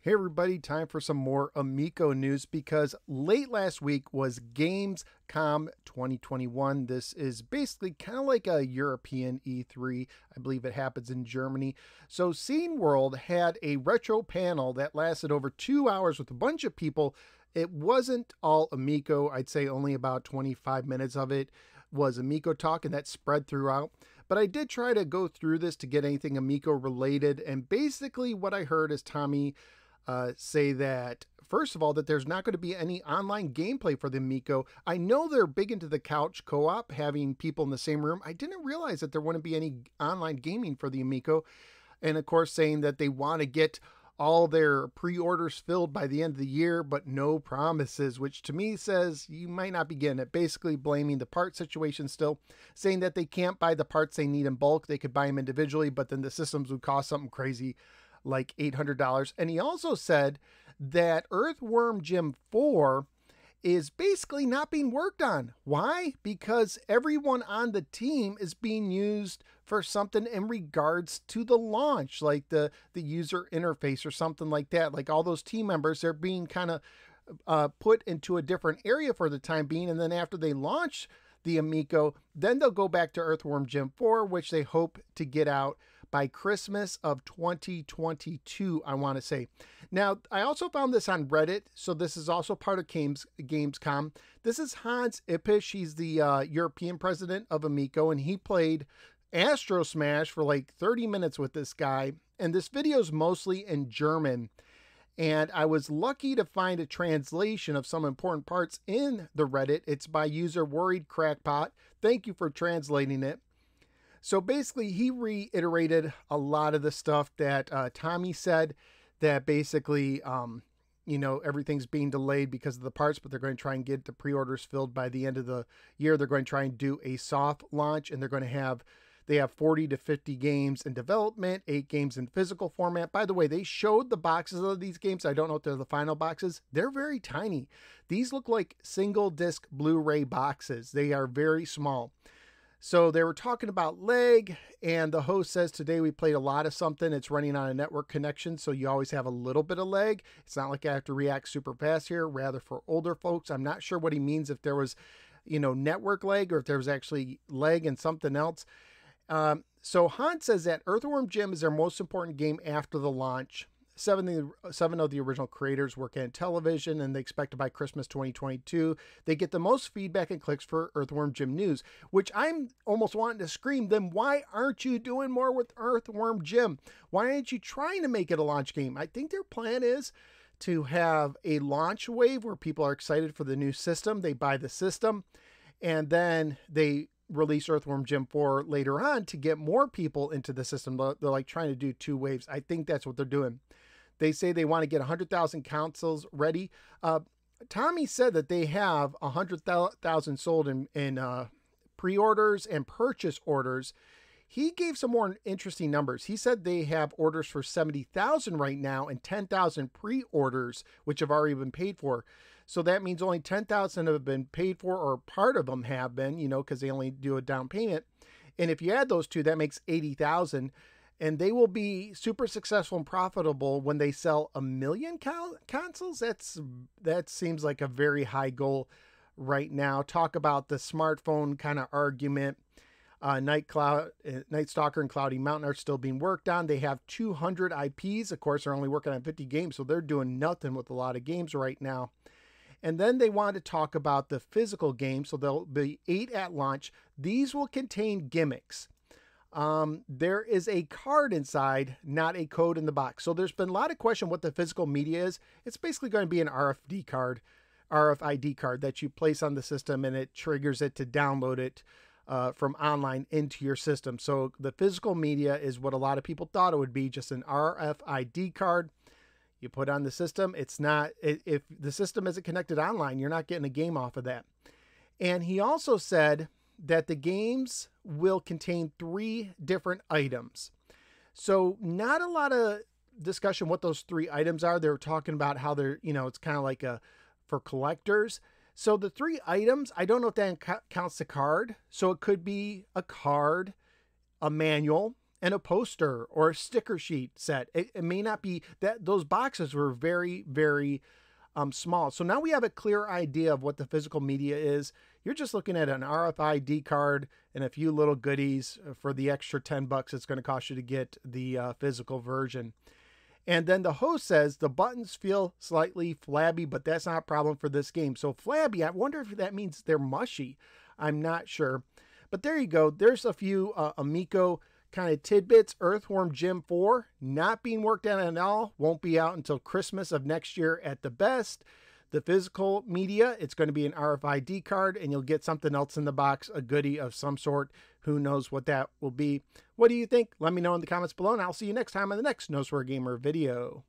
Hey everybody, time for some more Amico news because late last week was Gamescom 2021. This is basically kind of like a European E3. I believe it happens in Germany. So Scene World had a retro panel that lasted over 2 hours with a bunch of people. It wasn't all Amico. I'd say only about 25 minutes of it was Amico talk, and that spread throughout. But I did try to go through this to get anything Amico related, and basically what I heard is Tommy say that, first of all, that there's not going to be any online gameplay for the Amico. I know they're big into the couch co-op, having people in the same room. I didn't realize that there wouldn't be any online gaming for the Amico. And of course, saying that they want to get all their pre-orders filled by the end of the year, but no promises, which to me says you might not be getting it. Basically blaming the part situation still, saying that they can't buy the parts they need in bulk. They could buy them individually, but then the systems would cost something crazy like $800. And he also said that Earthworm Jim 4 is basically not being worked on. Why? Because everyone on the team is being used for something in regards to the launch, like the user interface or something like that. Like all those team members, they're being kind of put into a different area for the time being. And then after they launch the Amico, then they'll go back to Earthworm Jim 4, which they hope to get out by Christmas of 2022, I want to say. Now, I also found this on Reddit, so this is also part of Gamescom. This is Hans Ippisch. He's the European president of Amico, and he played Astro Smash for like 30 minutes with this guy. And this video is mostly in German. And I was lucky to find a translation of some important parts in the Reddit. It's by user Worried Crackpot. Thank you for translating it. So basically, he reiterated a lot of the stuff that Tommy said, that basically, everything's being delayed because of the parts, but they're going to try and get the pre-orders filled by the end of the year. They're going to try and do a soft launch, and they have 40 to 50 games in development, 8 games in physical format. By the way, they showed the boxes of these games. I don't know if they're the final boxes. They're very tiny. These look like single disc Blu-ray boxes. They are very small. So they were talking about lag, and the host says, today we played a lot of something. It's running on a network connection, so you always have a little bit of lag. It's not like I have to react super fast here, rather for older folks. I'm not sure what he means, if there was, network lag, or if there was actually lag in something else. So Hans says that Earthworm Jim is their most important game after the launch. 7 of the original creators work at Intellivision, and they expect to by Christmas 2022. They get the most feedback and clicks for Earthworm Jim news, which I'm almost wanting to scream, then why aren't you doing more with Earthworm Jim? Why aren't you trying to make it a launch game? I think their plan is to have a launch wave where people are excited for the new system. They buy the system, and then they release Earthworm Jim 4 later on to get more people into the system. They're like trying to do 2 waves. I think that's what they're doing. They say they want to get 100,000 consoles ready. Tommy said that they have 100,000 sold in pre-orders and purchase orders. He gave some more interesting numbers. He said they have orders for 70,000 right now and 10,000 pre-orders, which have already been paid for. So that means only 10,000 have been paid for, or part of them have been, because they only do a down payment. And if you add those two, that makes 80,000. And they will be super successful and profitable when they sell 1 million consoles. That seems like a very high goal right now. Talk about the smartphone kind of argument. Night Stalker and Cloudy Mountain are still being worked on. They have 200 IPs. Of course, they're only working on 50 games, so they're doing nothing with a lot of games right now. And then they want to talk about the physical games. So there'll be 8 at launch. These will contain gimmicks. There is a card inside, not a code in the box. So there's been a lot of question what the physical media is. It's basically going to be an RFID card that you place on the system, and it triggers it to download it from online into your system. So the physical media is what a lot of people thought it would be, just an RFID card. You put on the system. It's not, if the system isn't connected online, you're not getting a game off of that. And he also said that the games will contain 3 different items. So not a lot of discussion what those 3 items are. They were talking about how they're, it's kind of like for collectors. So the 3 items, I don't know if that counts the card. So it could be a card, a manual, and a poster or a sticker sheet set. It may not be that those boxes were very, very small. So now we have a clear idea of what the physical media is. You're just looking at an RFID card and a few little goodies for the extra $10 it's going to cost you to get the physical version. And then the host says the buttons feel slightly flabby, but that's not a problem for this game. So flabby, I wonder if that means they're mushy. I'm not sure. But there you go. There's a few Amico kind of tidbits. Earthworm Jim 4 not being worked on at all. Won't be out until Christmas of next year at the best. The physical media, it's going to be an RFID card, and you'll get something else in the box, a goodie of some sort. Who knows what that will be? What do you think? Let me know in the comments below, and I'll see you next time on the next No Swear Gamer video.